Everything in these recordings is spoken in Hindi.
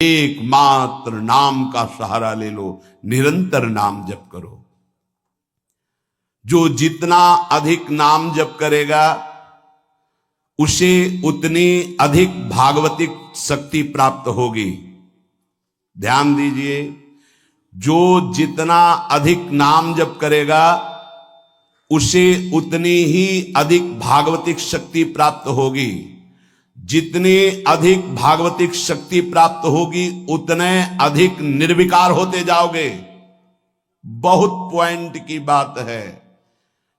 एकमात्र नाम का सहारा ले लो, निरंतर नाम जप करो। जो जितना अधिक नाम जप करेगा उसे उतनी अधिक भागवतिक शक्ति प्राप्त होगी। ध्यान दीजिए, जो जितना अधिक नाम जप करेगा उसे उतनी ही अधिक भागवतिक शक्ति प्राप्त होगी। जितनी अधिक भागवतिक शक्ति प्राप्त होगी उतने अधिक निर्विकार होते जाओगे। बहुत पॉइंट की बात है।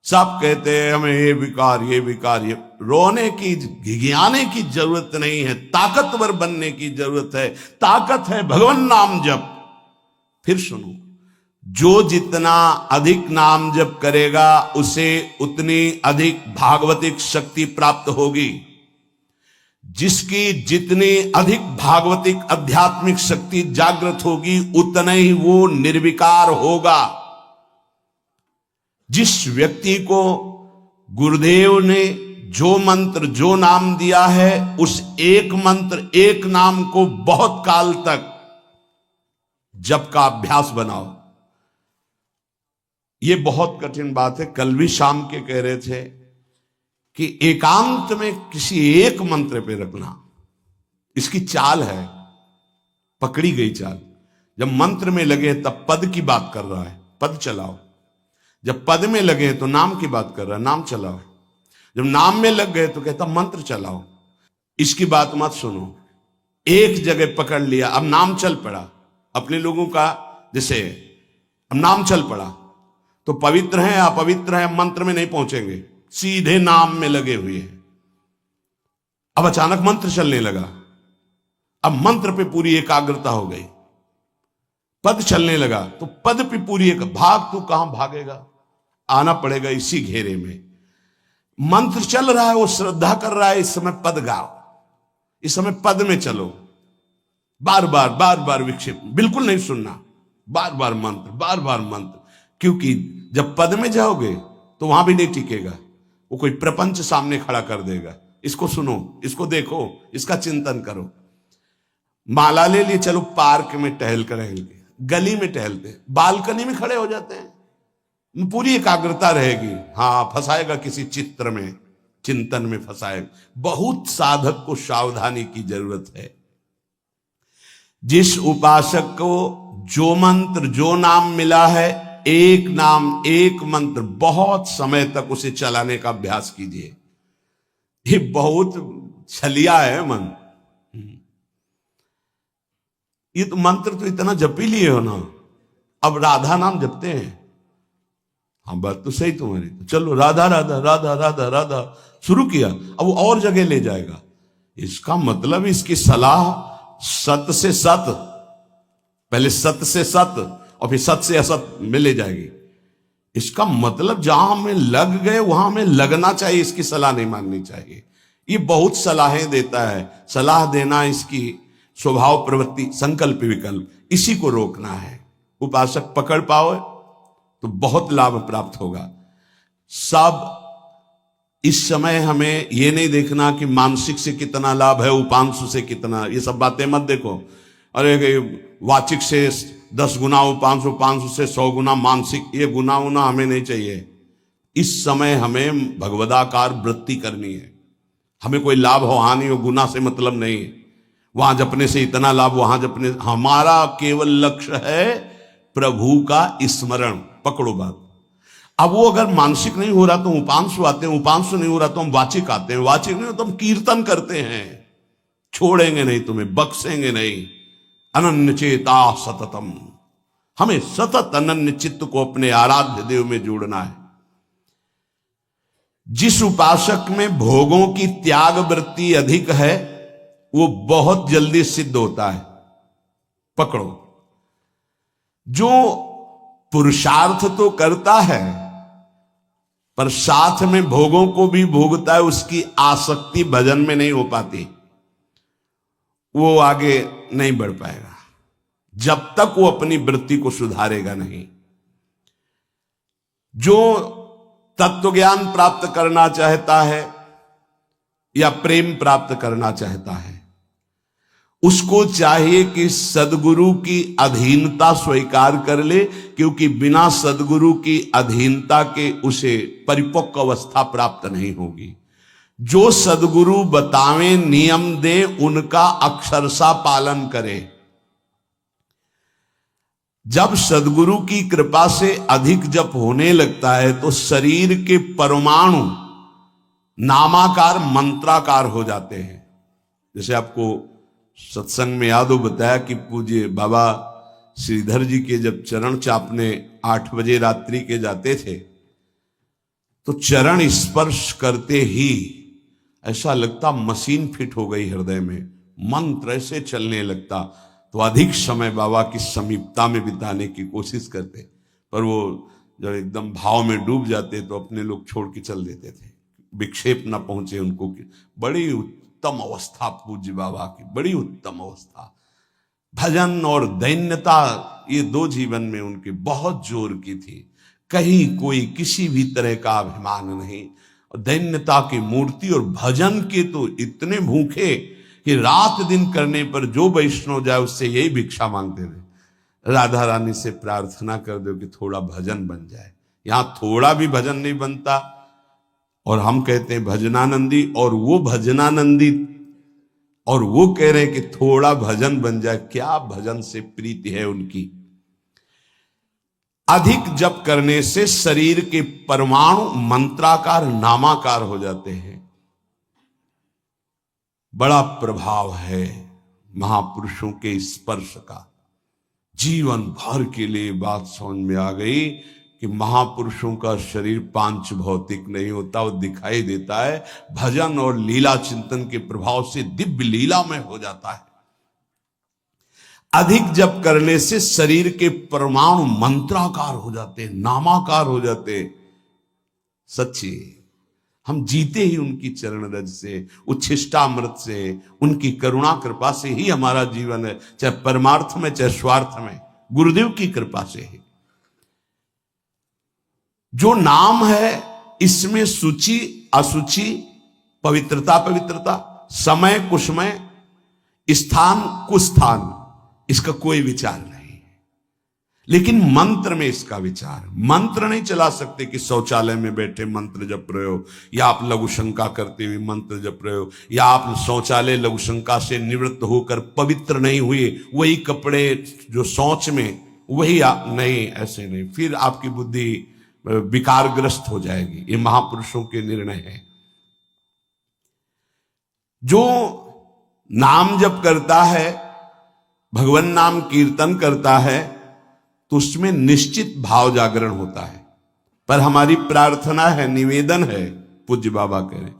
सब कहते हैं हमें ये विकार ये विकार, ये रोने की घिघियाने की जरूरत नहीं है, ताकतवर बनने की जरूरत है। ताकत है भगवान नाम जप। फिर सुनो, जो जितना अधिक नाम जप करेगा उसे उतनी अधिक भागवतिक शक्ति प्राप्त होगी। जिसकी जितनी अधिक भागवतिक आध्यात्मिक शक्ति जागृत होगी उतना ही वो निर्विकार होगा। जिस व्यक्ति को गुरुदेव ने जो मंत्र जो नाम दिया है उस एक मंत्र एक नाम को बहुत काल तक जप का अभ्यास बनाओ। ये बहुत कठिन बात है। कल भी शाम के कह रहे थे कि एकांत में किसी एक मंत्र पे रखना, इसकी चाल है, पकड़ी गई चाल। जब मंत्र में लगे तब पद की बात कर रहा है, पद चलाओ। जब पद में लगे तो नाम की बात कर रहा है, नाम चलाओ। जब नाम में लग गए तो कहता मंत्र चलाओ। इसकी बात मत सुनो। एक जगह पकड़ लिया, अब नाम चल पड़ा। अपने लोगों का जैसे अब नाम चल पड़ा तो पवित्र हैं अपवित्र हैं मंत्र में नहीं पहुंचेंगे, सीधे नाम में लगे हुए हैं। अब अचानक मंत्र चलने लगा, अब मंत्र पे पूरी एकाग्रता हो गई। पद चलने लगा तो पद पे पूरी एक भाग, तू कहां भागेगा, आना पड़ेगा इसी घेरे में। मंत्र चल रहा है, वो श्रद्धा कर रहा है, इस समय पद गाओ, इस समय पद में चलो। बार बार विक्षेप बिल्कुल नहीं सुनना, बार बार मंत्र। क्योंकि जब पद में जाओगे तो वहां भी नहीं टिकेगा, वो कोई प्रपंच सामने खड़ा कर देगा। इसको सुनो, इसको देखो, इसका चिंतन करो। माला ले लिए, चलो पार्क में टहल कर रहेंगे, गली में टहलते, बालकनी में खड़े हो जाते हैं, पूरी एकाग्रता रहेगी। हाँ, फंसाएगा किसी चित्र में, चिंतन में फंसाएगा। बहुत साधक को सावधानी की जरूरत है। जिस उपासक को जो मंत्र जो नाम मिला है, एक नाम एक मंत्र बहुत समय तक उसे चलाने का अभ्यास कीजिए। ये बहुत छलिया है मन। ये तो मंत्र तो इतना जप ही लिए हो ना, अब राधा नाम जपते हैं। हाँ, बात तो सही तुम्हारी। तो चलो राधा राधा राधा राधा राधा शुरू किया, अब वो और जगह ले जाएगा। इसका मतलब इसकी सलाह सत से सत, पहले सत से सत और फिर सत से असत में ले जाएगी। इसका मतलब जहां हमें लग गए वहां हमें लगना चाहिए, इसकी सलाह नहीं माननी चाहिए। ये बहुत सलाहें देता है, सलाह देना इसकी स्वभाव प्रवृत्ति संकल्प विकल्प, इसी को रोकना है। उपासक पकड़ पाओ तो बहुत लाभ प्राप्त होगा। सब इस समय हमें यह नहीं देखना कि मानसिक से कितना लाभ है, उपांशु से कितना, ये सब बातें मत देखो। अरे वाचिक से 10 गुना उपांशु, उपांशु से 100 गुना मानसिक, ये गुना उना हमें नहीं चाहिए। इस समय हमें भगवदाकार वृत्ति करनी है। हमें कोई लाभ हो हानि हो गुना से मतलब नहीं। वहां जपने से इतना लाभ, वहां जपने, हमारा केवल लक्ष्य है प्रभु का स्मरण। पकड़ो बात। अब वो अगर मानसिक नहीं हो रहा तो उपांशु आते हैं, उपांशु नहीं हो रहा तो हम वाचिक आते हैं, वाचिक नहीं हो तो हम कीर्तन करते हैं। छोड़ेंगे नहीं तुम्हें, बख्शेंगे नहीं। अनन्य चेता सततम, हमें सतत अनन्य चित्त को अपने आराध्य देव में जोड़ना है। जिस उपासक में भोगों की त्याग वृत्ति अधिक है वो बहुत जल्दी सिद्ध होता है। पकड़ो, जो पुरुषार्थ तो करता है पर साथ में भोगों को भी भोगता है, उसकी आसक्ति भजन में नहीं हो पाती, वो आगे नहीं बढ़ पाएगा जब तक वो अपनी वृत्ति को सुधारेगा नहीं। जो तत्व ज्ञान प्राप्त करना चाहता है या प्रेम प्राप्त करना चाहता है, उसको चाहिए कि सदगुरु की अधीनता स्वीकार कर ले, क्योंकि बिना सदगुरु की अधीनता के उसे परिपक्व अवस्था प्राप्त नहीं होगी। जो सदगुरु बतावे नियम दे उनका अक्षरशः पालन करे। जब सदगुरु की कृपा से अधिक जप होने लगता है तो शरीर के परमाणु नामाकार मंत्राकार हो जाते हैं। जैसे आपको सत्संग में याद हो बताया कि पूज्य बाबा श्रीधर जी के जब चरण चापने 8 बजे रात्रि के जाते थे तो चरण स्पर्श करते ही ऐसा लगता मशीन फिट हो गई हृदय में, मंत्र ऐसे चलने लगता। तो अधिक समय बाबा की समीपता में बिताने की कोशिश करते, पर वो जब एकदम भाव में डूब जाते तो अपने लोग छोड़ के चल देते थे, विक्षेप न पहुंचे उनको। बड़ी उत्तम अवस्था पूज्य बाबा की, बड़ी उत्तम अवस्था। भजन और दैन्यता ये 2 जीवन में उनके बहुत जोर की थी। कहीं कोई किसी भी तरह का अभिमान नहीं, दैन्यता की मूर्ति। और भजन के तो इतने भूखे कि रात दिन करने पर जो वैष्णव जाए उससे यही भिक्षा मांगते थे, राधा रानी से प्रार्थना कर दो कि थोड़ा भजन बन जाए। यहां थोड़ा भी भजन नहीं बनता और हम कहते हैं भजनानंदी, और वो भजनानंदी और वो कह रहे हैं कि थोड़ा भजन बन जाए। क्या भजन से प्रीति है उनकी। अधिक जप करने से शरीर के परमाणु मंत्राकार नामाकार हो जाते हैं। बड़ा प्रभाव है महापुरुषों के स्पर्श का। जीवन भर के लिए बात समझ में आ गई कि महापुरुषों का शरीर पांच भौतिक नहीं होता, वो दिखाई देता है। भजन और लीला चिंतन के प्रभाव से दिव्य लीला में हो जाता है। अधिक जप करने से शरीर के परमाणु मंत्राकार हो जाते, नामाकार हो जाते। सच्ची हम जीते ही उनकी चरण रज से, उच्छिष्टामृत से, उनकी करुणा कृपा से ही हमारा जीवन है, चाहे परमार्थ में चाहे स्वार्थ में, गुरुदेव की कृपा से ही। जो नाम है इसमें सूचि असुचि, पवित्रता पवित्रता, समय कुसमय, स्थान कुस्थान, इसका कोई विचार नहीं। लेकिन मंत्र में इसका विचार। मंत्र नहीं चला सकते कि शौचालय में बैठे मंत्र जप रहे हो, या आप लघु शंका करते हुए मंत्र जप रहे हो, या आप शौचालय लघु शंका से निवृत्त होकर पवित्र नहीं हुए, वही कपड़े जो शौच में वही नहीं, ऐसे नहीं। फिर आपकी बुद्धि विकारग्रस्त हो जाएगी। ये महापुरुषों के निर्णय है। जो नाम जप करता है, भगवान नाम कीर्तन करता है, तो उसमें निश्चित भाव जागरण होता है। पर हमारी प्रार्थना है, निवेदन है, पूज्य बाबा कह रहे,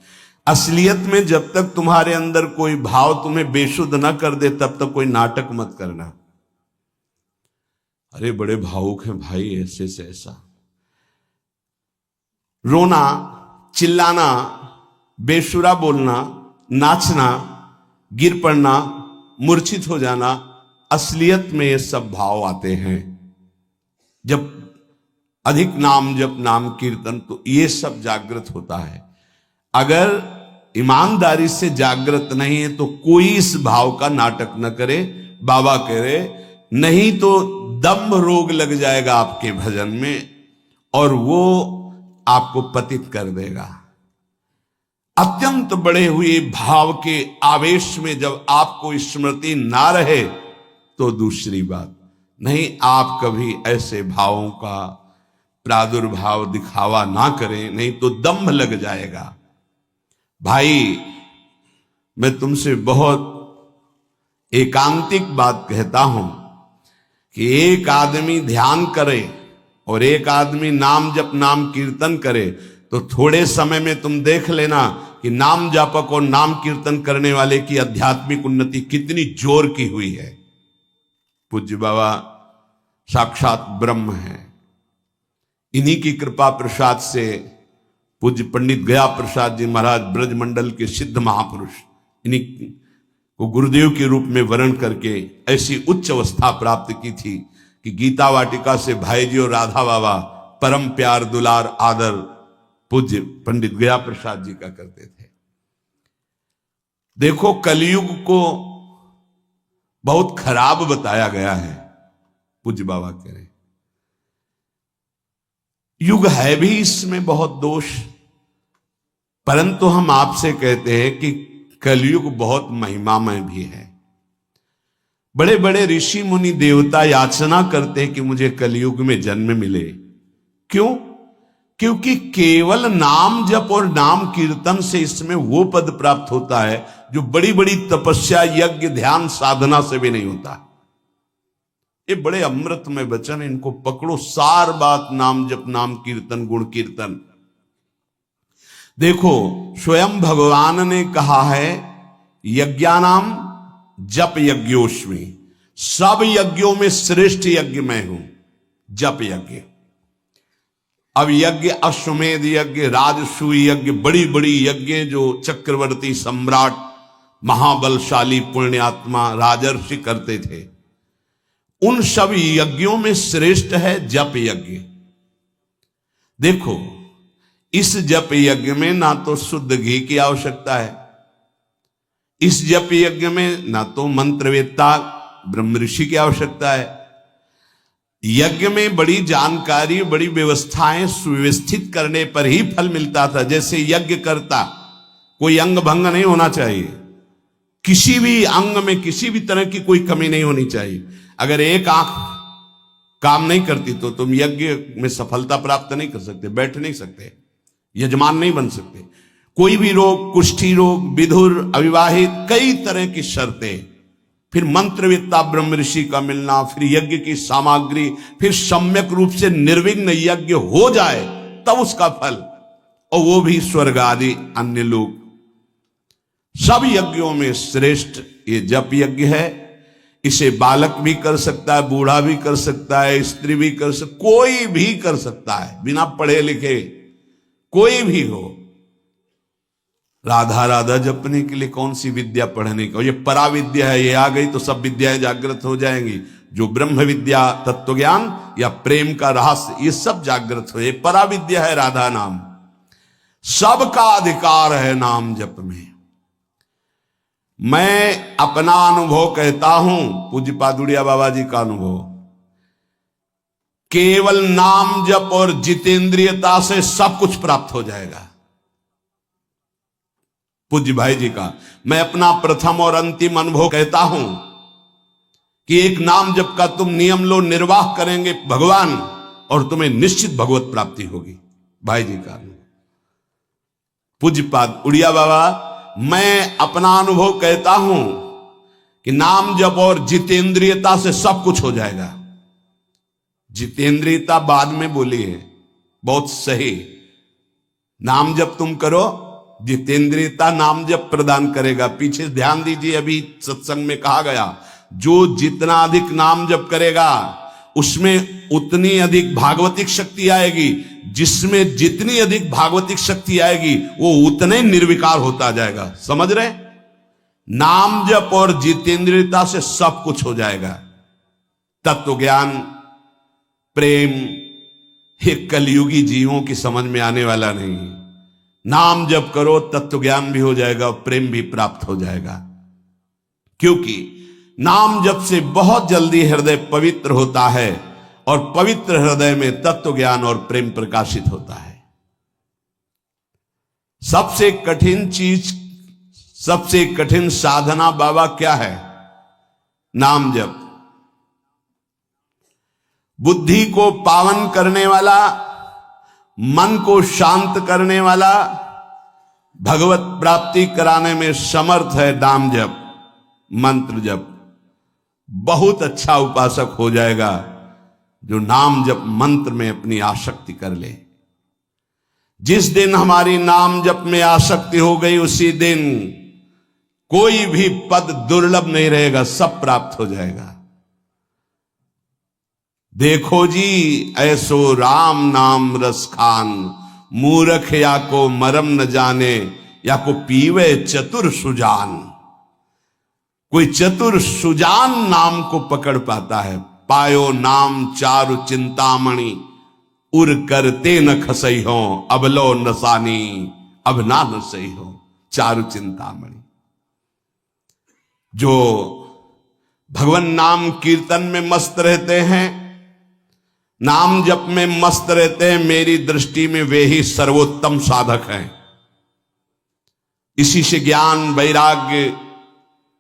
असलियत में जब तक तुम्हारे अंदर कोई भाव तुम्हें बेशुद्ध न कर दे तब तक कोई नाटक मत करना। अरे बड़े भावुक हैं भाई, ऐसे से ऐसा रोना, चिल्लाना, बेसुरा बोलना, नाचना, गिर पड़ना, मूर्छित हो जाना, असलियत में ये सब भाव आते हैं। जब अधिक नाम जप नाम कीर्तन तो ये सब जागृत होता है। अगर ईमानदारी से जागृत नहीं है तो कोई इस भाव का नाटक न करे। बाबा कह रहे, नहीं तो दम्भ रोग लग जाएगा आपके भजन में और वो आपको पतित कर देगा। अत्यंत बड़े हुए भाव के आवेश में जब आपको स्मृति ना रहे तो दूसरी बात नहीं। आप कभी ऐसे भावों का प्रादुर्भाव दिखावा ना करें, नहीं तो दम्भ लग जाएगा। भाई मैं तुमसे बहुत एकांतिक बात कहता हूं कि एक आदमी ध्यान करे और एक आदमी नाम जप नाम कीर्तन करे तो थोड़े समय में तुम देख लेना कि नाम जापक और नाम कीर्तन करने वाले की आध्यात्मिक उन्नति कितनी जोर की हुई है। पूज्य बाबा साक्षात ब्रह्म है। इन्हीं की कृपा प्रसाद से पूज्य पंडित गया प्रसाद जी महाराज ब्रजमंडल के सिद्ध महापुरुष, इन्हीं को गुरुदेव के रूप में वर्ण करके ऐसी उच्च अवस्था प्राप्त की थी कि गीता वाटिका से भाई जी और राधा बाबा परम प्यार दुलार आदर पूज्य पंडित गया प्रसाद जी का करते थे। देखो कलयुग को बहुत खराब बताया गया है। पूज्य बाबा कह रहे युग है भी इसमें बहुत दोष, परंतु हम आपसे कहते हैं कि कलयुग बहुत महिमामय भी है। बड़े बड़े ऋषि मुनि देवता याचना करते हैं कि मुझे कलयुग में जन्म मिले। क्यों? क्योंकि केवल नाम जप और नाम कीर्तन से इसमें वो पद प्राप्त होता है जो बड़ी बड़ी तपस्या, यज्ञ, ध्यान, साधना से भी नहीं होता। ये बड़े अमृतमय वचन, इनको पकड़ो। सार बात नाम जप, नाम कीर्तन, गुण कीर्तन। देखो स्वयं भगवान ने कहा है यज्ञानाम जप यज्ञोस्मि, सब यज्ञों में श्रेष्ठ यज्ञ मैं हूं, जप यज्ञ। अब यज्ञ अश्वमेध यज्ञ, राजसूय यज्ञ, बड़ी बड़ी यज्ञ जो चक्रवर्ती सम्राट महाबलशाली पुण्यात्मा राजर्षि करते थे, उन सब यज्ञों में श्रेष्ठ है जप यज्ञ। देखो इस जप यज्ञ में ना तो शुद्ध घी की आवश्यकता है, इस जप यज्ञ में ना तो मंत्रवेत्ता ब्रह्म ऋषि की आवश्यकता है। यज्ञ में बड़ी जानकारी, बड़ी व्यवस्थाएं सुव्यवस्थित करने पर ही फल मिलता था। जैसे यज्ञ करता कोई अंग भंग नहीं होना चाहिए, किसी भी अंग में किसी भी तरह की कोई कमी नहीं होनी चाहिए। अगर एक आंख काम नहीं करती तो तुम यज्ञ में सफलता प्राप्त नहीं कर सकते, बैठ नहीं सकते, यजमान नहीं बन सकते। कोई भी रोग, कुष्ठी रोग, विधुर, अविवाहित, कई तरह की शर्तें, फिर मंत्रवेत्ता ब्रह्म ऋषि का मिलना, फिर यज्ञ की सामग्री, फिर सम्यक रूप से निर्विघ्न यज्ञ हो जाए तब उसका फल, और वो भी स्वर्ग आदि अन्य लोग। सब यज्ञों में श्रेष्ठ ये जप यज्ञ है। इसे बालक भी कर सकता है, बूढ़ा भी कर सकता है, स्त्री भी कर सकता, कोई भी कर सकता है, बिना पढ़े लिखे कोई भी हो। राधा राधा जपने के लिए कौन सी विद्या पढ़ने का? ये पराविद्या है, ये आ गई तो सब विद्याएं जागृत हो जाएंगी। जो ब्रह्म विद्या, तत्व ज्ञान या प्रेम का रहस्य, ये सब जागृत हो। ये पराविद्या है राधा नाम। सबका अधिकार है नाम जप में। मैं अपना अनुभव कहता हूं, पूज्य पादुड़िया बाबा जी का अनुभव, केवल नाम जप और जितेंद्रियता से सब कुछ प्राप्त हो जाएगा। पूज्य भाई जी का मैं अपना प्रथम और अंतिम अनुभव कहता हूं कि एक नाम जप का तुम नियम लो, निर्वाह करेंगे भगवान, और तुम्हें निश्चित भगवत प्राप्ति होगी। भाई जी का पूज्य पाद उड़िया बाबा, मैं अपना अनुभव कहता हूं कि नाम जप और जितेंद्रियता से सब कुछ हो जाएगा। जितेंद्रियता बाद में बोली है, बहुत सही। नाम जप तुम करो, जितेंद्रियता नाम जप प्रदान करेगा। पीछे ध्यान दीजिए, अभी सत्संग में कहा गया, जो जितना अधिक नाम जप करेगा उसमें उतनी अधिक भागवतिक शक्ति आएगी। जिसमें जितनी अधिक भागवतिक शक्ति आएगी वो उतने निर्विकार होता जाएगा। समझ रहे? नाम जप और जितेंद्रियता से सब कुछ हो जाएगा। तत्व ज्ञान, प्रेम, ये कलयुगी जीवों की समझ में आने वाला नहीं। नाम जप करो, तत्व ज्ञान भी हो जाएगा, प्रेम भी प्राप्त हो जाएगा। क्योंकि नाम जप से बहुत जल्दी हृदय पवित्र होता है, और पवित्र हृदय में तत्व ज्ञान और प्रेम प्रकाशित होता है। सबसे कठिन चीज, सबसे कठिन साधना बाबा क्या है? नाम जप। बुद्धि को पावन करने वाला, मन को शांत करने वाला, भगवत प्राप्ति कराने में समर्थ है नाम जप, मंत्र जप। बहुत अच्छा उपासक हो जाएगा जो नाम जप मंत्र में अपनी आसक्ति कर ले। जिस दिन हमारी नाम जप में आसक्ति हो गई, उसी दिन कोई भी पद दुर्लभ नहीं रहेगा, सब प्राप्त हो जाएगा। देखो जी ऐसो राम नाम रस खान, मूर्ख या को मरम न जाने, या को पीवे चतुर सुजान। कोई चतुर सुजान नाम को पकड़ पाता है। पायो नाम चारु चिंतामणि, उर करते न खसई हो, अब लो नसानी अब ना नसई हो। चारु चिंतामणि, जो भगवान नाम कीर्तन में मस्त रहते हैं, नाम जप में मस्त रहते हैं। मेरी दृष्टि में वे ही सर्वोत्तम साधक हैं। इसी से ज्ञान, वैराग्य,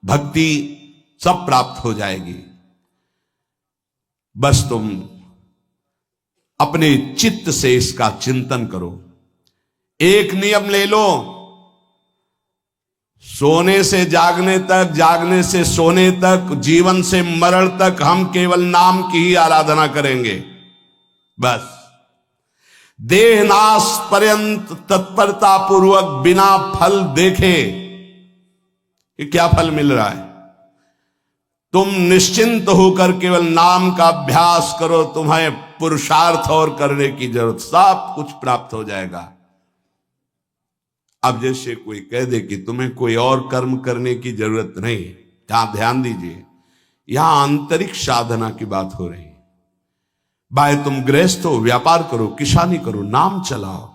भक्ति सब प्राप्त हो जाएगी। बस तुम अपने चित्त से इसका चिंतन करो। एक नियम ले लो, सोने से जागने तक, जागने से सोने तक, जीवन से मरण तक हम केवल नाम की ही आराधना करेंगे। बस देह नाश पर्यंत तत्परता पूर्वक बिना फल देखे कि क्या फल मिल रहा है, तुम निश्चिंत होकर केवल नाम का अभ्यास करो। तुम्हें पुरुषार्थ और करने की जरूरत, सब कुछ प्राप्त हो जाएगा। अब जैसे कोई कह दे कि तुम्हें कोई और कर्म करने की जरूरत नहीं, यहां ध्यान दीजिए, यहां आंतरिक साधना की बात हो रही है। भाई तुम गृहस्थ हो, व्यापार करो, किसानी करो, नाम चलाओ,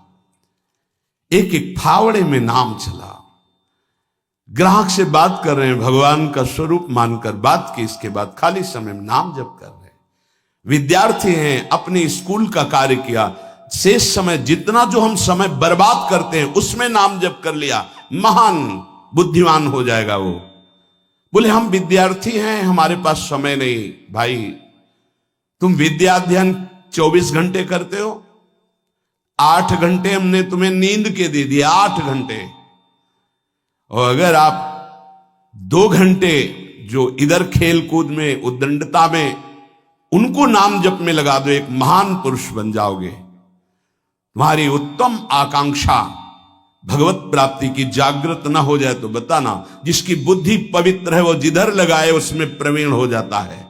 एक एक फावड़े में नाम चलाओ। ग्राहक से बात कर रहे हैं, भगवान का स्वरूप मानकर बात की, इसके बाद खाली समय में नाम जप कर रहे हैं। विद्यार्थी हैं, अपने स्कूल का कार्य किया, शेष समय जितना जो हम समय बर्बाद करते हैं उसमें नाम जप कर लिया, महान बुद्धिमान हो जाएगा वो। बोले हम विद्यार्थी हैं, हमारे पास समय नहीं। भाई तुम विद्या अध्ययन 24 घंटे करते हो, 8 घंटे हमने तुम्हें नींद के दे दिए, 8 घंटे। और अगर आप 2 घंटे जो इधर खेल कूद में, उद्दंडता में, उनको नाम जप में लगा दो, एक महान पुरुष बन जाओगे। तुम्हारी उत्तम आकांक्षा भगवत प्राप्ति की जागृत ना हो जाए तो बताना। जिसकी बुद्धि पवित्र है वो जिधर लगाए उसमें प्रवीण हो जाता है।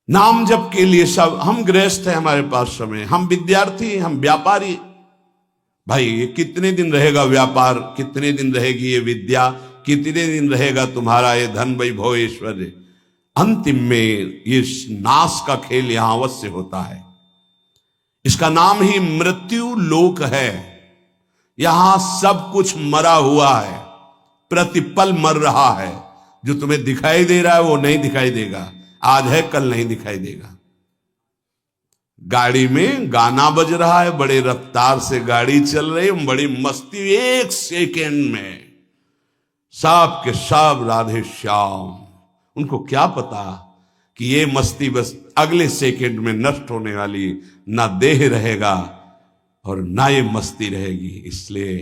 नाम जप के लिए सब, हम गृहस्थ हैं, हमारे पास समय, हम विद्यार्थी, हम व्यापारी। भाई ये कितने दिन रहेगा व्यापार, कितने दिन रहेगी ये विद्या, कितने दिन रहेगा तुम्हारा ये धन वैभव ऐश्वर्य। अंतिम में ये नाश का खेल यहां अवश्य होता है। इसका नाम ही मृत्यु लोक है। यहां सब कुछ मरा हुआ है, प्रतिपल मर रहा है। जो तुम्हें दिखाई दे रहा है वो नहीं दिखाई देगा, आज है कल नहीं दिखाई देगा। गाड़ी में गाना बज रहा है, बड़े रफ्तार से गाड़ी चल रही है, बड़ी मस्ती, 1 सेकेंड में सब के सब राधे श्याम। उनको क्या पता कि ये मस्ती बस अगले सेकंड में नष्ट होने वाली, ना देह रहेगा और ना ये मस्ती रहेगी। इसलिए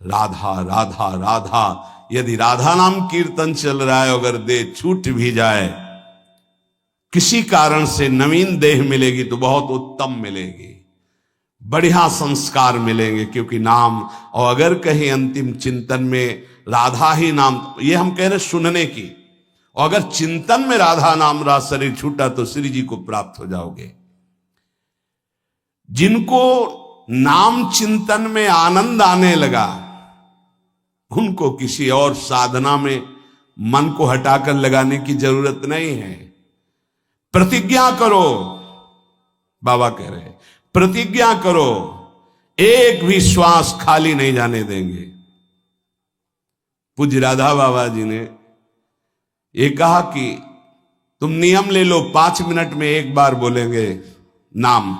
राधा राधा राधा, यदि राधा नाम कीर्तन चल रहा है, अगर देह छूट भी जाए, किसी कारण से नवीन देह मिलेगी तो बहुत उत्तम मिलेगी, बढ़िया संस्कार मिलेंगे, क्योंकि नाम। और अगर कहीं अंतिम चिंतन में राधा ही नाम, ये हम कह रहे सुनने की, और अगर चिंतन में राधा नाम रहा, शरीर छूटा, तो श्री जी को प्राप्त हो जाओगे। जिनको नाम चिंतन में आनंद आने लगा, उनको किसी और साधना में मन को हटाकर लगाने की जरूरत नहीं है। प्रतिज्ञा करो, बाबा कह रहे, प्रतिज्ञा करो, एक भी श्वास खाली नहीं जाने देंगे। पूज्य राधा बाबा जी ने ये कहा कि तुम नियम ले लो, 5 मिनट में एक बार बोलेंगे नाम,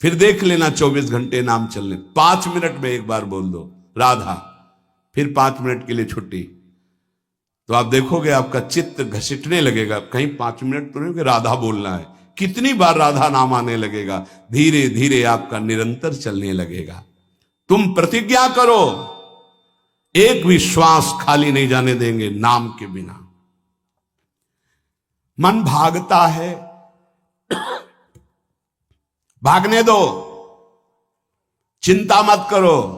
फिर देख लेना 24 घंटे नाम चलने, 5 मिनट में एक बार बोल दो राधा, फिर 5 मिनट के लिए छुट्टी। तो आप देखोगे आपका चित्त घसीटने लगेगा, कहीं 5 मिनट तो नहीं कि राधा बोलना है, कितनी बार राधा नाम आने लगेगा। धीरे धीरे आपका निरंतर चलने लगेगा। तुम प्रतिज्ञा करो, एक भी श्वास खाली नहीं जाने देंगे नाम के बिना। मन भागता है, भागने दो, चिंता मत करो।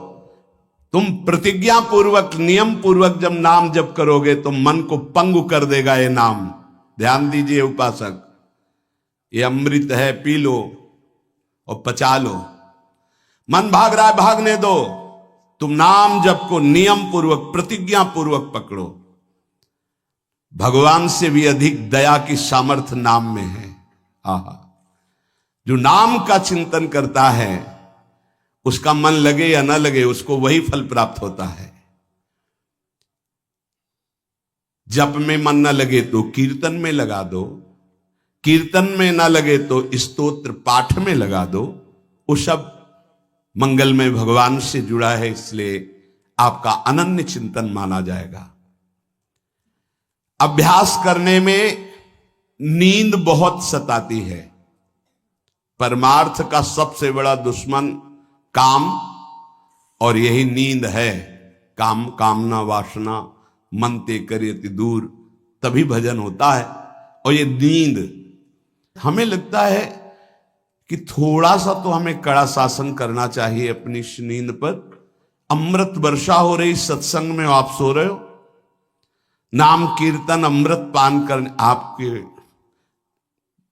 तुम प्रतिज्ञा पूर्वक, नियम पूर्वक जब नाम जप करोगे तो मन को पंगु कर देगा ये नाम। ध्यान दीजिए उपासक, ये अमृत है, पी लो और पचा लो। मन भाग रहा है, भागने दो। तुम नाम जप को नियम पूर्वक, प्रतिज्ञा पूर्वक पकड़ो। भगवान से भी अधिक दया की सामर्थ्य नाम में है। आहा, जो नाम का चिंतन करता है उसका मन लगे या न लगे, उसको वही फल प्राप्त होता है। जप में मन न लगे तो कीर्तन में लगा दो, कीर्तन में न लगे तो स्तोत्र पाठ में लगा दो। वो सब मंगलमय भगवान से जुड़ा है, इसलिए आपका अनन्य चिंतन माना जाएगा। अभ्यास करने में नींद बहुत सताती है। परमार्थ का सबसे बड़ा दुश्मन काम, और यही नींद है। काम कामना वासना मनते करियति दूर, तभी भजन होता है। और ये नींद, हमें लगता है कि थोड़ा सा तो हमें कड़ा शासन करना चाहिए अपनी इस नींद पर। अमृत वर्षा हो रही सत्संग में, आप सो रहे हो, नाम कीर्तन अमृत पान करने, आपके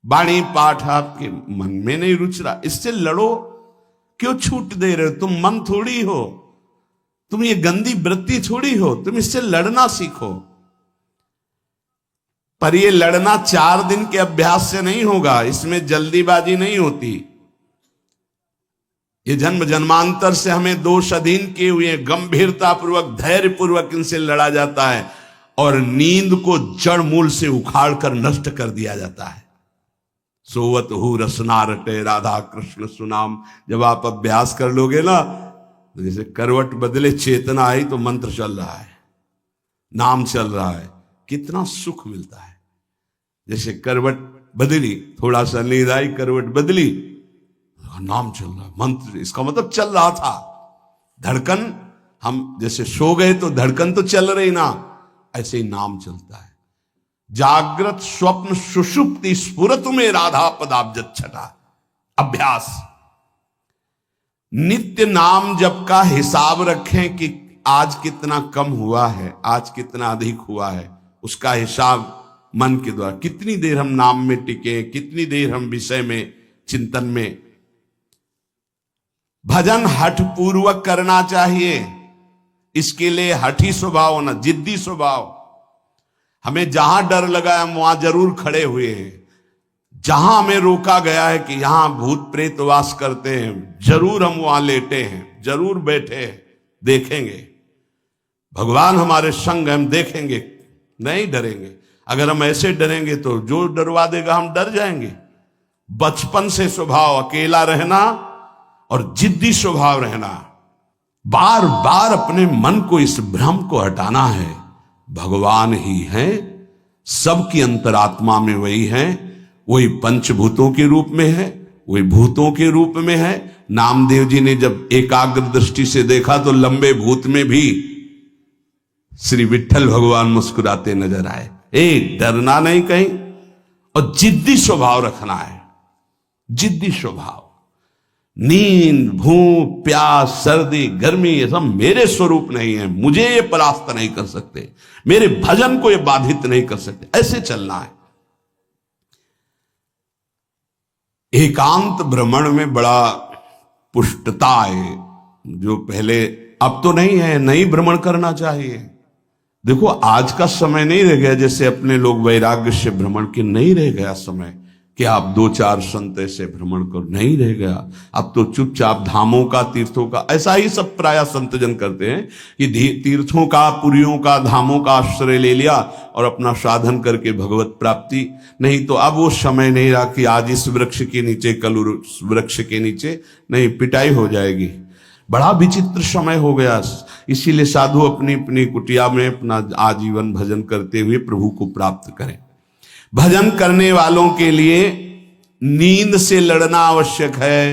वाणी पाठ आपके मन में नहीं रुच रहा, इससे लड़ो। क्यों छूट दे रहे हो? तुम मन थोड़ी हो, तुम ये गंदी वृत्ति थोड़ी हो, तुम इससे लड़ना सीखो। पर ये लड़ना 4 दिन के अभ्यास से नहीं होगा, इसमें जल्दीबाजी नहीं होती। ये जन्म जन्मांतर से हमें दोष अधीन किए हुए गंभीरता पूर्वक धैर्य पूर्वक इनसे लड़ा जाता है, और नींद को जड़ मूल से उखाड़ कर नष्ट कर दिया जाता है। सोवत हु रसना रटे राधा कृष्ण सुनाम, जब आप अभ्यास कर लोगे ना, तो जैसे करवट बदले चेतना आई तो मंत्र चल रहा है, नाम चल रहा है, कितना सुख मिलता है। जैसे करवट बदली, थोड़ा सा नींद आई, करवट बदली, नाम चल रहा है, मंत्र, इसका मतलब चल रहा था। धड़कन, हम जैसे सो गए तो धड़कन तो चल रही ना, ऐसे ही नाम चलता है। जागृत स्वप्न सुषुप्ति स्फुरत में राधा पदाब्ज छटा। अभ्यास, नित्य नाम जप का हिसाब रखें कि आज कितना कम हुआ है, आज कितना अधिक हुआ है, उसका हिसाब मन के द्वारा। कितनी देर हम नाम में टिके, कितनी देर हम विषय में चिंतन में। भजन हठ पूर्वक करना चाहिए, इसके लिए हठी स्वभाव होना, जिद्दी स्वभाव। हमें जहां डर लगा है हम वहां जरूर खड़े हुए हैं। जहां हमें रोका गया है कि यहां भूत प्रेत वास करते हैं, जरूर हम वहां लेटे हैं, जरूर बैठे हैं, देखेंगे। भगवान हमारे संग, हम देखेंगे, नहीं डरेंगे। अगर हम ऐसे डरेंगे तो जो डरवा देगा हम डर जाएंगे। बचपन से स्वभाव अकेला रहना और जिद्दी स्वभाव रहना, बार बार अपने मन को इस भ्रम को हटाना है। भगवान ही है, सबकी अंतरात्मा में वही है, वही पंचभूतों के रूप में है, वही भूतों के रूप में है। नामदेव जी ने जब एकाग्र दृष्टि से देखा तो लंबे भूत में भी श्री विठ्ठल भगवान मुस्कुराते नजर आए। डरना नहीं कहीं, और जिद्दी स्वभाव रखना है, जिद्दी स्वभाव। नींद, भूख, प्यास, सर्दी, गर्मी, ये सब मेरे स्वरूप नहीं है, मुझे ये परास्त नहीं कर सकते, मेरे भजन को ये बाधित नहीं कर सकते, ऐसे चलना है। एकांत भ्रमण में बड़ा पुष्टता है, जो पहले, अब तो नहीं है, नहीं भ्रमण करना चाहिए। देखो आज का समय नहीं रह गया जैसे अपने लोग वैराग्य से भ्रमण के, नहीं रह गया समय कि आप 2-4 संत ऐसे भ्रमण करो, नहीं रह गया। अब तो चुपचाप धामों का, तीर्थों का, ऐसा ही सब प्राय संतजन करते हैं कि तीर्थों का, पुरियों का, धामों का आश्रय ले लिया और अपना साधन करके भगवत प्राप्ति। नहीं तो अब वो समय नहीं रहा कि आज इस वृक्ष के नीचे, कल उस वृक्ष के नीचे, नहीं, पिटाई हो जाएगी। बड़ा विचित्र समय हो गया। इसीलिए साधु अपनी अपनी कुटिया में अपना आजीवन भजन करते हुए प्रभु को प्राप्त करें। भजन करने वालों के लिए नींद से लड़ना आवश्यक है।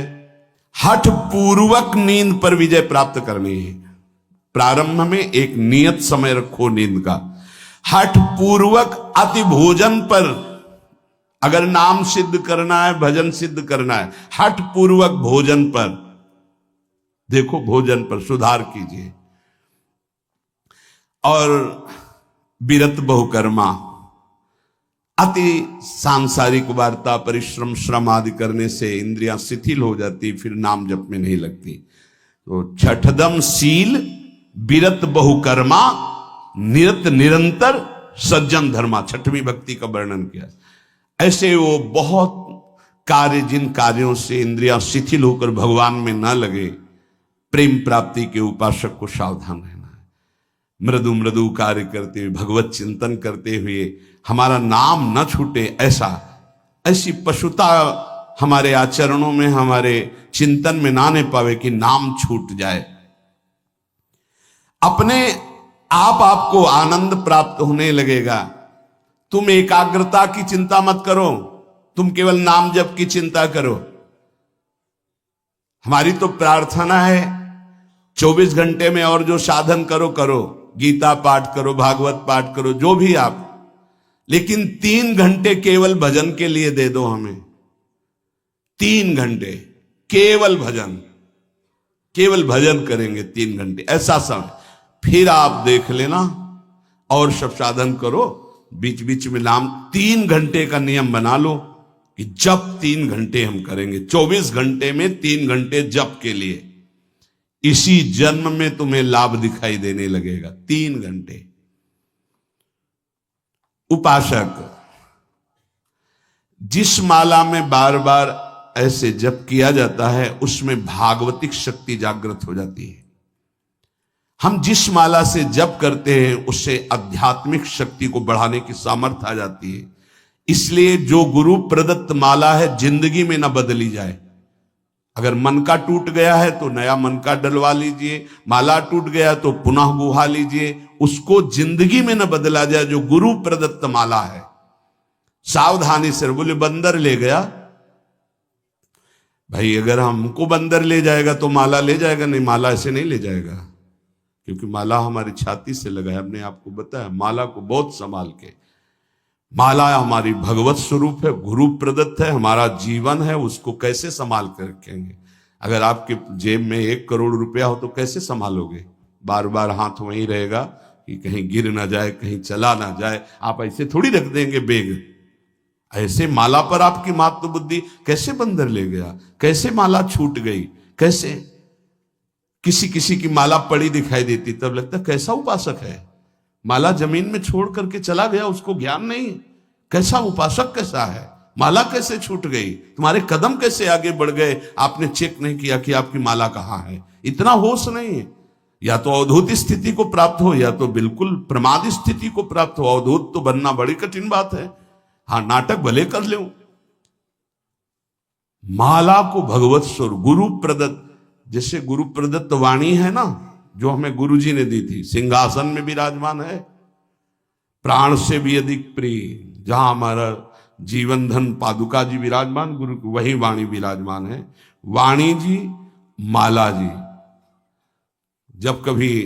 हठ पूर्वक नींद पर विजय प्राप्त करनी है। प्रारंभ में एक नियत समय रखो नींद का। हठ पूर्वक अति भोजन पर, अगर नाम सिद्ध करना है, भजन सिद्ध करना है, हठ पूर्वक भोजन पर, देखो भोजन पर सुधार कीजिए। और विरत बहुकर्मा, अति सांसारिक वार्ता, परिश्रम, श्रम आदि करने से इंद्रियां शिथिल हो जाती, फिर नाम जप में नहीं लगती। तो छठदम शील, विरत बहुकर्मा, निरत निरंतर, सज्जन धर्मा, छठवीं भक्ति का वर्णन किया। ऐसे वो बहुत कार्य, जिन कार्यों से इंद्रियां शिथिल होकर भगवान में न लगे, प्रेम प्राप्ति के उपासक को सावधान रहना है। मृदु मृदु कार्य करते हुए, भगवत चिंतन करते हुए हमारा नाम न छूटे, ऐसी पशुता हमारे आचरणों में, हमारे चिंतन में ना आने पावे कि नाम छूट जाए। अपने आप आपको आनंद प्राप्त होने लगेगा। तुम एकाग्रता की चिंता मत करो, तुम केवल नाम जप की चिंता करो। हमारी तो प्रार्थना है 24 घंटे में और जो साधन करो करो, गीता पाठ करो, भागवत पाठ करो, जो भी आप, लेकिन 3 घंटे केवल भजन के लिए दे दो हमें। 3 घंटे केवल भजन करेंगे 3 घंटे, ऐसा समय। फिर आप देख लेना और सब साधन करो, बीच बीच में नाम। 3 घंटे का नियम बना लो कि जप 3 घंटे हम करेंगे, 24 घंटे में 3 घंटे जप के लिए। इसी जन्म में तुम्हें लाभ दिखाई देने लगेगा। 3 घंटे। उपासक जिस माला में बार बार ऐसे जप किया जाता है उसमें भागवतिक शक्ति जागृत हो जाती है। हम जिस माला से जप करते हैं उससे आध्यात्मिक शक्ति को बढ़ाने की सामर्थ्य आ जाती है। इसलिए जो गुरु प्रदत्त माला है जिंदगी में न बदली जाए। अगर मन का टूट गया है तो नया मन का डलवा लीजिए, माला टूट गया तो पुनः गुहा लीजिए, उसको जिंदगी में न बदला जाए जो गुरु प्रदत्त माला है। सावधानी से। बोले बंदर ले गया, भाई अगर हमको बंदर ले जाएगा तो माला ले जाएगा? नहीं, माला ऐसे नहीं ले जाएगा, क्योंकि माला हमारी छाती से लगा है। हमने आपको बताया माला को बहुत संभाल के। माला हमारी भगवत स्वरूप है, गुरु प्रदत्त है, हमारा जीवन है, उसको कैसे संभाल कर रखेंगे? अगर आपके जेब में 1 करोड़ रुपया हो तो कैसे संभालोगे? बार बार हाथ वहीं रहेगा कि कहीं गिर ना जाए, कहीं चला ना जाए। आप ऐसे थोड़ी रख देंगे बेग। ऐसे माला पर आपकी मात्र बुद्धि कैसे बंदर ले गया? कैसे माला छूट गई? कैसे? किसी किसी की माला पड़ी दिखाई देती तब लगता कैसा उपासक है, माला जमीन में छोड़ करके चला गया, उसको ज्ञान नहीं। कैसा उपासक कैसा है? माला कैसे छूट गई? तुम्हारे कदम कैसे आगे बढ़ गए? आपने चेक नहीं किया कि आपकी माला कहां है। इतना होश नहीं है। या तो अवधूत स्थिति को प्राप्त हो या तो बिल्कुल प्रमाद स्थिति को प्राप्त हो। अवधूत तो बनना बड़ी कठिन बात है। हाँ, नाटक भले कर ले। माला को भगवत स्वरूप गुरु प्रदत्त, जैसे गुरु प्रदत्त वाणी है ना, जो हमें गुरुजी ने दी थी, सिंहासन में विराजमान है, प्राण से भी अधिक प्रिय। जहां हमारा जीवन धन पादुका जी विराजमान, गुरु वही वाणी विराजमान है। वाणी जी, माला जी, जब कभी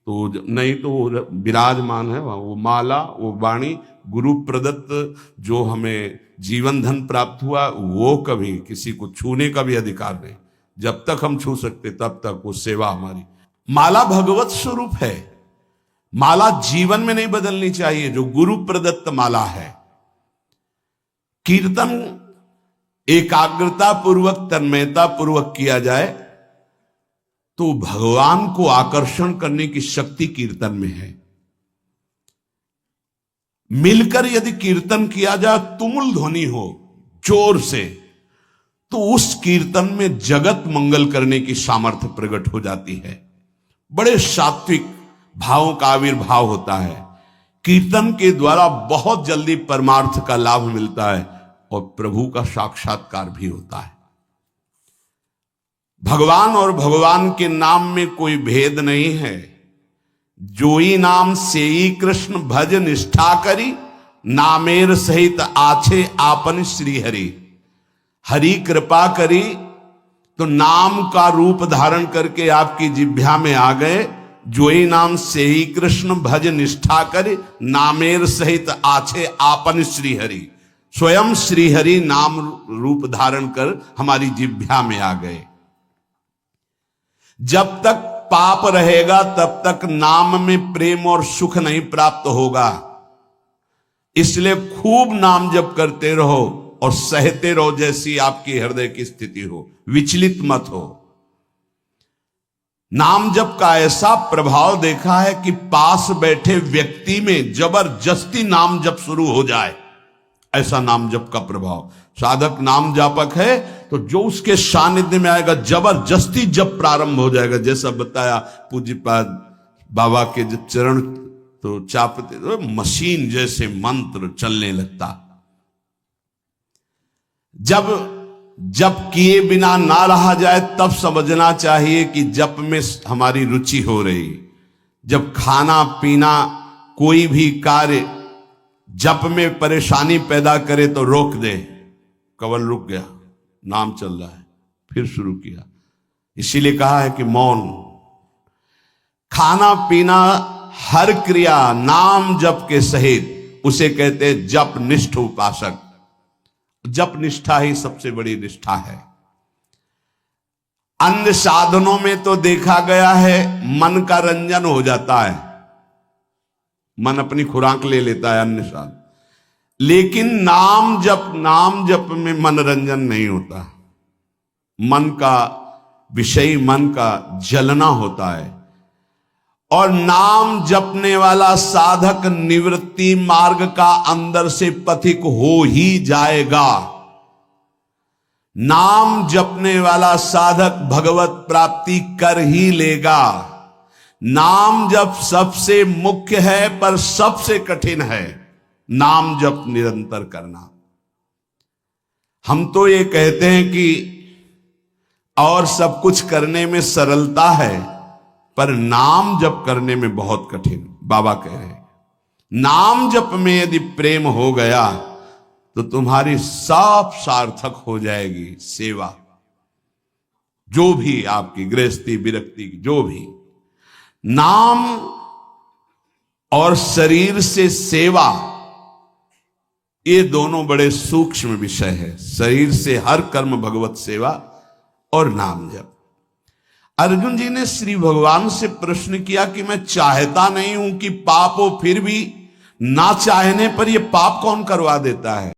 तो नहीं तो विराजमान है वो माला, वो वाणी, गुरु प्रदत्त जो हमें जीवन धन प्राप्त हुआ, वो कभी किसी को छूने का भी अधिकार नहीं। जब तक हम छू सकते तब तक वो सेवा हमारी। माला भगवत स्वरूप है। माला जीवन में नहीं बदलनी चाहिए, जो गुरु प्रदत्त माला है। कीर्तन एकाग्रता पूर्वक, तन्मयता पूर्वक किया जाए तो भगवान को आकर्षण करने की शक्ति कीर्तन में है। मिलकर यदि कीर्तन किया जाए, तुमुल ध्वनि हो जोर से, तो उस कीर्तन में जगत मंगल करने की सामर्थ्य प्रकट हो जाती है। बड़े सात्विक भावों का आविर्भाव होता है। कीर्तन के द्वारा बहुत जल्दी परमार्थ का लाभ मिलता है और प्रभु का साक्षात्कार भी होता है। भगवान और भगवान के नाम में कोई भेद नहीं है। जोई नाम सेई कृष्ण भज निष्ठा करी, नामेर सहित आछे आपन श्री हरि। हरि कृपा करी तो नाम का रूप धारण करके आपकी जिह्वा में आ गए। जोई नाम सेई कृष्ण भज निष्ठा करी, नामेर सहित आछे आपन श्री हरि। स्वयं श्री हरि नाम रूप धारण कर हमारी जिह्वा में आ गए। जब तक पाप रहेगा तब तक नाम में प्रेम और सुख नहीं प्राप्त होगा। इसलिए खूब नाम जप करते रहो और सहते रहो, जैसी आपकी हृदय की स्थिति हो, विचलित मत हो। नाम जप का ऐसा प्रभाव देखा है कि पास बैठे व्यक्ति में जबरदस्ती नाम जप शुरू हो जाए, ऐसा नाम जप का प्रभाव। साधक नाम जापक है तो जो उसके सानिध्य में आएगा जबरदस्ती जप प्रारंभ हो जाएगा। जैसा बताया पूज्यपाद बाबा के जब चरण तो चापते तो मशीन जैसे मंत्र चलने लगता। जब जप किए बिना ना रहा जाए तब समझना चाहिए कि जप में हमारी रुचि हो रही। जब खाना पीना कोई भी कार्य जप में परेशानी पैदा करे तो रोक दे। कवल रुक गया, नाम चल रहा है, फिर शुरू किया। इसीलिए कहा है कि मौन। खाना पीना हर क्रिया नाम जप के सहित, उसे कहते हैं जप निष्ठ उपासक। जप निष्ठा ही सबसे बड़ी निष्ठा है। अन्य साधनों में तो देखा गया है मन का रंजन हो जाता है, मन अपनी खुराक ले लेता है अन्य साधन, लेकिन नाम जप में मनोरंजन नहीं होता। मन का विषय, मन का जलना होता है। और नाम जपने वाला साधक निवृत्ति मार्ग का अंदर से पथिक हो ही जाएगा। नाम जपने वाला साधक भगवत प्राप्ति कर ही लेगा। नाम जप सबसे मुख्य है पर सबसे कठिन है नाम जप निरंतर करना। हम तो ये कहते हैं कि और सब कुछ करने में सरलता है, पर नाम जप करने में बहुत कठिन। बाबा कह रहे हैं नाम जप में यदि प्रेम हो गया तो तुम्हारी सब सार्थक हो जाएगी सेवा, जो भी आपकी गृहस्थी विरक्ति जो भी। नाम और शरीर से सेवा, ये दोनों बड़े सूक्ष्म विषय है। शरीर से हर कर्म भगवत सेवा और नाम जप। अर्जुन जी ने श्री भगवान से प्रश्न किया कि मैं चाहता नहीं हूं कि पाप हो, फिर भी ना चाहने पर यह पाप कौन करवा देता है।